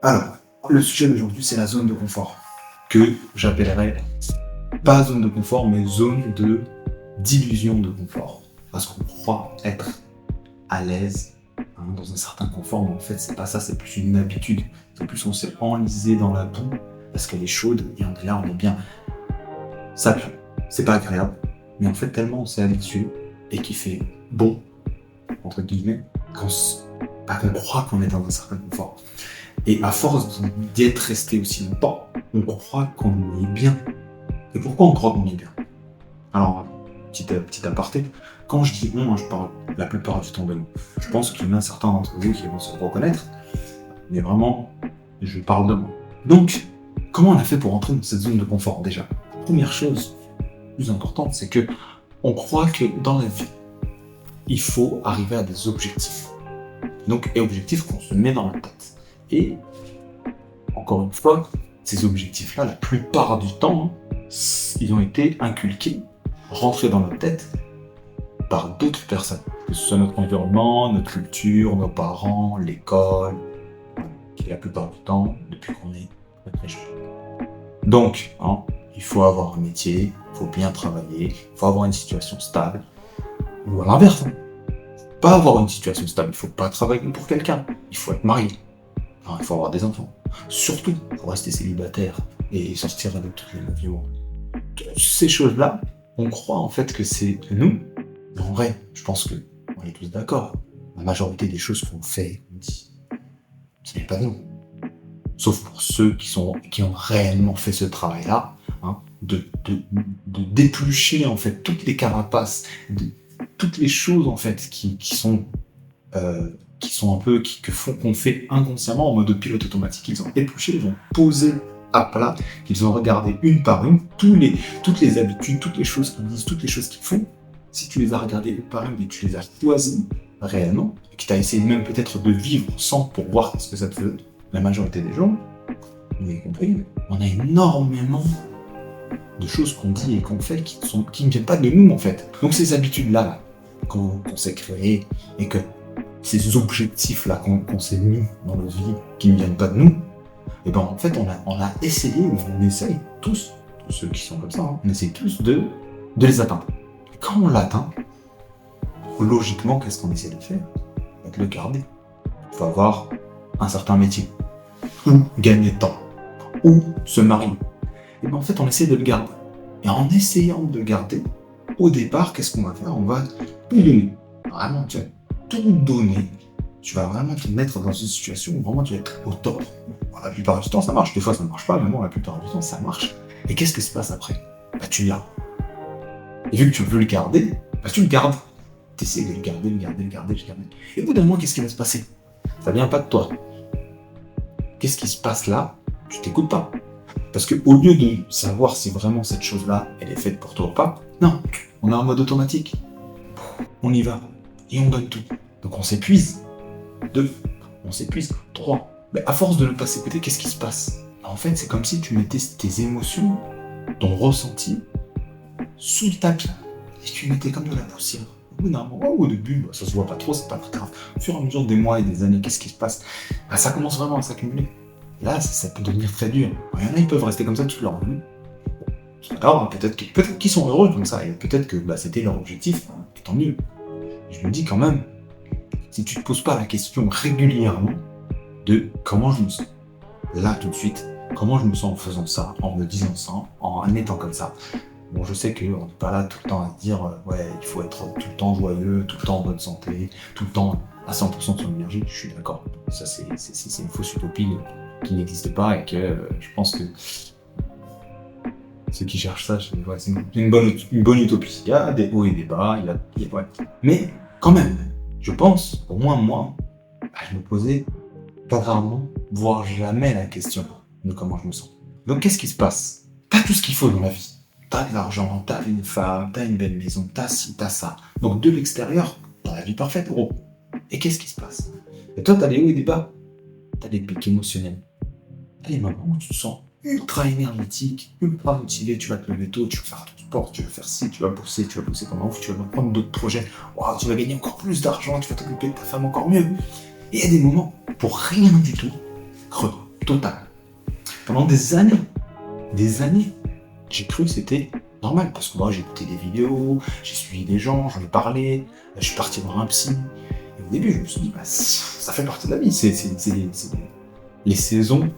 Alors, le sujet d'aujourd'hui, c'est la zone de confort, que j'appellerais pas zone de confort, mais zone de d'illusion de confort. Parce qu'on croit être à l'aise dans un certain confort, mais en fait, c'est pas ça, c'est plus une habitude. C'est plus on s'est enlisé dans la boue parce qu'elle est chaude, et on est là, on est bien. Ça pue, c'est pas agréable, mais en fait, tellement on s'est habitué et qu'il fait bon, entre guillemets, qu'on croit qu'on est dans un certain confort. Et à force d'y être resté aussi longtemps, on croit qu'on est bien. Et pourquoi on croit qu'on est bien? Alors, petit aparté, quand je dis on, je parle la plupart du temps de nous. Je pense qu'il y en a certains d'entre vous qui vont se reconnaître, mais vraiment, je parle de moi. Donc, comment on a fait pour entrer dans cette zone de confort déjà? Première chose plus importante, c'est que on croit que dans la vie, il faut arriver à des objectifs. Donc, et objectifs qu'on se met dans la tête. Et, encore une fois, ces objectifs-là, la plupart du temps, ils ont été inculqués, rentrés dans notre tête par d'autres personnes. Que ce soit notre environnement, notre culture, nos parents, l'école, qui la plupart du temps, depuis qu'on est très jeune. Donc, il faut avoir un métier, il faut bien travailler, il faut avoir une situation stable. Ou à l'inverse, pas avoir une situation stable, il ne faut pas travailler pour quelqu'un, il faut être marié, il faut avoir des enfants. Surtout, il faut rester célibataire et sortir avec toutes les meufs du monde. Toutes ces choses-là, on croit en fait que c'est nous, mais en vrai, je pense que on est tous d'accord. La majorité des choses qu'on fait, on dit, ce n'est pas nous. Sauf pour ceux qui ont réellement fait ce travail-là, de d'éplucher en fait toutes les carapaces, toutes les choses en fait qui sont un peu qu'on fait inconsciemment en mode pilote automatique. Ils ont épluché, ils ont posé à plat, qu'ils ont regardé une par une toutes les habitudes, toutes les choses qu'ils disent, toutes les choses qu'ils font. Si tu les as regardées une par une et tu les as choisies réellement, et que tu as essayé même peut-être de vivre sans pour voir ce que ça te fait, la majorité des gens, vous avez compris, on a énormément de choses qu'on dit et qu'on fait qui ne viennent pas de nous en fait. Donc ces habitudes-là qu'on s'est créées et que ces objectifs-là qu'on s'est mis dans notre vie qui ne viennent pas de nous, et ben en fait on a essayé, on essaye tous ceux qui sont comme ça, on essaye tous de les atteindre. Et quand on l'atteint, logiquement, qu'est-ce qu'on essaie de faire? De le garder. Il faut avoir un certain métier, ou gagner de temps, ou se marier. Et bien en fait, on essaie de le garder. Et en essayant de le garder, au départ, qu'est-ce qu'on va faire? On va tout donner. Vraiment, tu vas tout donner. Tu vas vraiment te mettre dans une situation où vraiment tu vas être au top. La plupart du temps, ça marche. Des fois, ça ne marche pas, mais bon, la plupart du temps, ça marche. Et qu'est-ce qui se passe après? Bah, tu l'as. Et vu que tu veux le garder, bah, tu le gardes. Tu essaies de le garder. Et au bout d'un moment, qu'est-ce qui va se passer? Ça vient pas de toi. Qu'est-ce qui se passe là? Tu t'écoutes pas. Parce qu'au lieu de savoir si vraiment cette chose-là, elle est faite pour toi ou pas, non, on est en mode automatique. On y va. Et on donne tout. Donc on s'épuise. 2, on s'épuise. 3. Mais à force de ne pas s'écouter, qu'est-ce qui se passe? En fait, c'est comme si tu mettais tes émotions, ton ressenti, sous le tapis. Et tu mettais comme de la poussière. Au bout d'un moment, au début, ça se voit pas trop, c'est pas très grave. Au fur et à mesure des mois et des années, qu'est-ce qui se passe? Ça commence vraiment à s'accumuler. Là, ça peut devenir très dur. Il y en a, ils peuvent rester comme ça toute leur vie. Alors, peut-être qu'ils sont heureux comme ça, et peut-être que c'était leur objectif, et tant mieux. Je me dis quand même, si tu te poses pas la question régulièrement de comment je me sens, là tout de suite, comment je me sens en faisant ça, en me disant ça, en étant comme ça. Bon, je sais qu'on n'est pas là tout le temps à se dire ouais, il faut être tout le temps joyeux, tout le temps en bonne santé, tout le temps à 100% de son énergie, je suis d'accord. Ça, c'est une fausse utopie qui n'existe pas et que je pense que ceux qui cherchent ça, c'est une bonne utopie. Il y a des hauts et des bas, ouais. Mais quand même, je pense, au moins moi, je me posais pas rarement, voire jamais la question de comment je me sens. Donc qu'est-ce qui se passe? T'as tout ce qu'il faut dans la vie. T'as de l'argent, t'as une femme, t'as une belle maison, t'as ci, t'as ça. Donc de l'extérieur, t'as la vie parfaite, gros. Et qu'est-ce qui se passe? Et toi, t'as des hauts et des bas. T'as des pics émotionnels. T'as des moments où tu te sens ultra énergétique, ultra motivé, tu vas te lever tôt, tu vas faire ton sport, tu vas faire ci, tu vas bosser comme un ouf, tu vas prendre d'autres projets, wow, tu vas gagner encore plus d'argent, tu vas t'occuper de ta femme encore mieux. Et il y a des moments, pour rien du tout, creux. total. Pendant des années, j'ai cru que c'était normal, parce que moi j'ai écouté des vidéos, j'ai suivi des gens, j'en ai parlé, je suis parti voir un psy. Et au début, je me suis dit, ça fait partie de la vie, c'est les saisons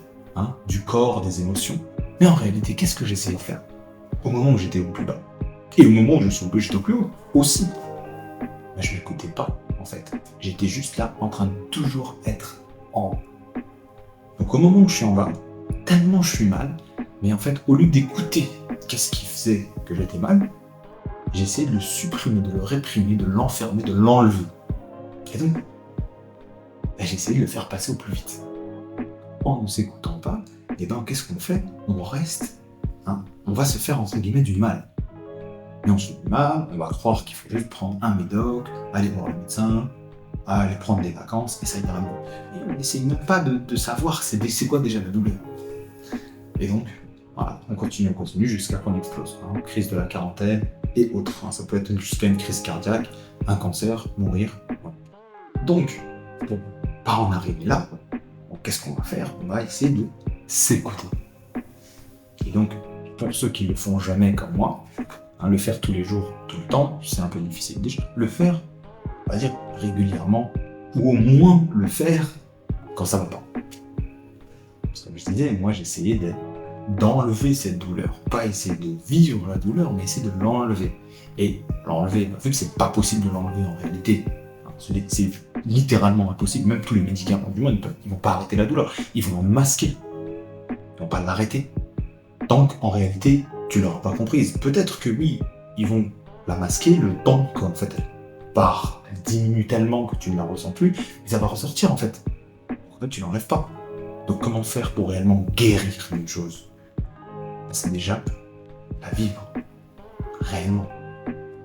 du corps, des émotions. Mais en réalité, qu'est-ce que j'essayais de faire au moment où j'étais au plus bas? Et au moment où j'étais au plus haut aussi. Je ne m'écoutais pas, en fait. J'étais juste là, en train de toujours être en haut. Donc au moment où je suis en bas, tellement je suis mal, mais en fait, au lieu d'écouter qu'est-ce qui faisait que j'étais mal, j'essayais de le supprimer, de le réprimer, de l'enfermer, de l'enlever. Et donc, j'essayais de le faire passer au plus vite. En ne s'écoutant pas, et qu'est-ce qu'on fait? On reste, on va se faire entre guillemets du mal. Et on se fait du mal, on va croire qu'il faut juste prendre un médoc, aller voir le médecin, aller prendre des vacances, et ça ira mieux. Et on n'essaye même pas de savoir c'est quoi déjà la douleur. Et donc, voilà, on continue jusqu'à qu'on explose. Crise de la quarantaine et autres. Ça peut être jusqu'à une crise cardiaque, un cancer, mourir. Voilà. Donc, pour pas en arriver là, qu'est-ce qu'on va faire? On va essayer de s'écouter. Et donc, pour ceux qui le font jamais comme moi, le faire tous les jours, tout le temps, c'est un peu difficile déjà. Le faire, on va dire régulièrement, ou au moins le faire quand ça va pas. Parce que comme je disais, moi j'essayais d'enlever cette douleur. Pas essayer de vivre la douleur, mais essayer de l'enlever. Et l'enlever, vu que c'est pas possible de l'enlever en réalité, c'est littéralement impossible, même tous les médicaments du monde, ils vont pas arrêter la douleur, ils vont la masquer, ils vont pas l'arrêter. Donc en réalité, tu l'auras pas comprise. Peut-être que oui, ils vont la masquer le temps qu'en fait elle diminue tellement que tu ne la ressens plus, mais ça va ressortir en fait. En fait, tu l'enlèves pas. Donc comment faire pour réellement guérir une chose? C'est déjà la vivre réellement.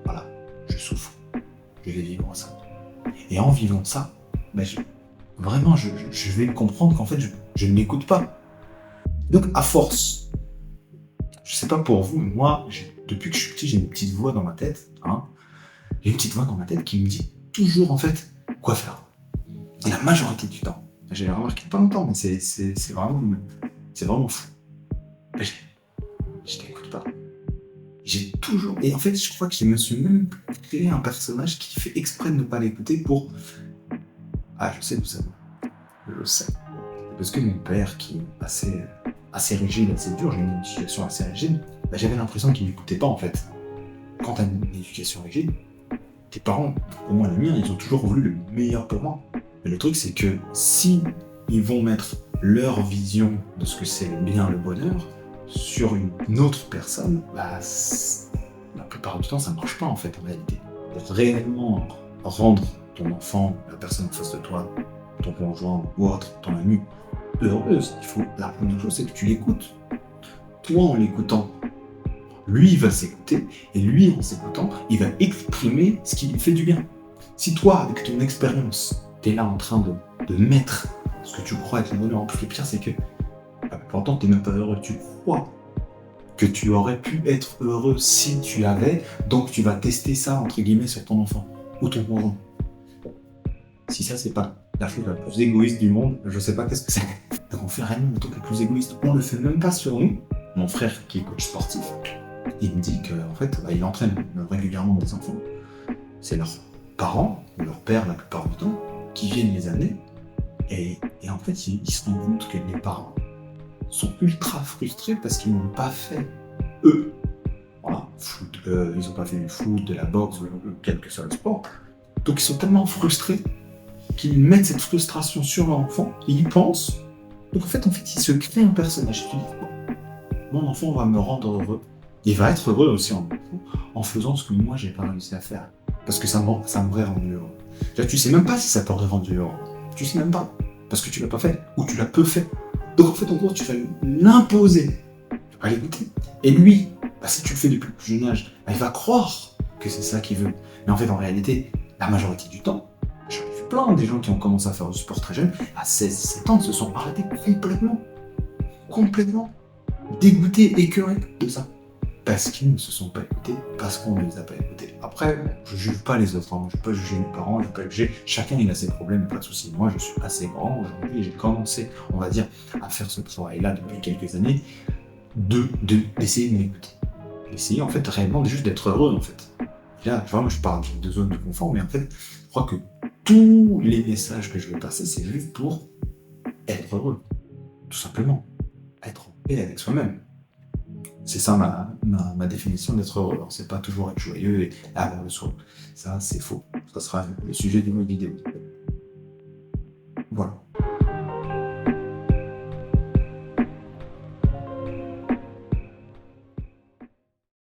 Voilà, je souffre, je vais vivre ça. Et en vivant ça, vraiment, je vais comprendre qu'en fait, je ne l'écoute pas. Donc, à force, je sais pas pour vous, mais moi, depuis que je suis petit, j'ai une petite voix dans ma tête. J'ai une petite voix dans ma tête qui me dit toujours, en fait, quoi faire. Et la majorité du temps, j'ai remarqué pas longtemps, mais c'est vraiment fou. Je t'écoute pas. J'ai toujours... Et en fait, je crois que je me suis même créé un personnage qui fait exprès de ne pas l'écouter pour... Ah, je sais d'où ça vient. Je sais. Parce que mon père, qui est assez rigide, assez dur, j'ai une éducation assez rigide, j'avais l'impression qu'il m'écoutait pas, en fait. Quand t'as une éducation rigide, tes parents, au moins les miens, ils ont toujours voulu le meilleur pour moi. Mais le truc, c'est que si ils vont mettre leur vision de ce que c'est le bien, le bonheur, sur une autre personne, la plupart du temps, ça marche pas en fait en réalité. Pour réellement rendre ton enfant, la personne en face de toi, ton conjoint ou autre, ton ami, heureuse, la première chose, c'est que tu l'écoutes. Toi, en l'écoutant, lui va s'écouter, et lui, en s'écoutant, il va exprimer ce qui lui fait du bien. Si toi, avec ton expérience, t'es là en train de mettre ce que tu crois être le bonheur, en plus le pire, c'est que pourtant, tu n'es même pas heureux. Tu crois que tu aurais pu être heureux si tu avais, donc tu vas tester ça, entre guillemets, sur ton enfant ou ton conjoint. Si ça, c'est pas la chose la plus égoïste du monde, je sais pas qu'est-ce que c'est. Donc on fait réellement le truc le plus égoïste. On le fait même pas sur nous. Mon frère, qui est coach sportif, il me dit qu'en fait, il entraîne régulièrement des enfants. C'est leurs parents, ou leur père la plupart du temps, qui viennent les amener. Et en fait, ils se rendent compte que les parents sont ultra frustrés parce qu'ils n'ont pas fait, eux, voilà, ils n'ont pas fait du foot, de la boxe, ou quel que soit le sport. Donc ils sont tellement frustrés qu'ils mettent cette frustration sur leur enfant, et ils pensent, donc en fait ils se créent un personnage qui dit, mon enfant va me rendre heureux, il va être heureux aussi en faisant ce que moi j'ai pas réussi à faire, parce que ça m'aurait rendu heureux. Là, tu sais même pas si ça t'aurait rendu heureux, tu sais même pas, parce que tu l'as pas fait, ou tu l'as peu fait. Donc en fait, en gros, tu vas l'imposer, tu vas l'écouter. Et lui, si tu le fais depuis le plus jeune âge, il va croire que c'est ça qu'il veut. Mais en fait, en réalité, la majorité du temps, j'en ai vu plein des gens qui ont commencé à faire du sport très jeune, à 16-17 ans, se sont arrêtés complètement dégoûtés, écœurés de ça. parce qu'ils ne se sont pas écoutés, parce qu'on ne les a pas écoutés. Après, je juge pas les autres, hein. Je ne vais pas juger les parents, je vais pas juger. Chacun il a ses problèmes, pas de souci. Moi, je suis assez grand aujourd'hui et j'ai commencé, on va dire, à faire ce travail-là depuis quelques années, d'essayer de m'écouter. Essayer, en fait, réellement, juste d'être heureux, en fait. Là, tu vois, moi, je parle de zone de confort, mais en fait, je crois que tous les messages que je vais passer, c'est juste pour être heureux. Tout simplement. Être en paix avec soi-même. C'est ça ma définition d'être heureux. Alors, c'est pas toujours être joyeux et avoir le sourire. Ça, c'est faux. Ça sera le sujet d'une autre vidéo.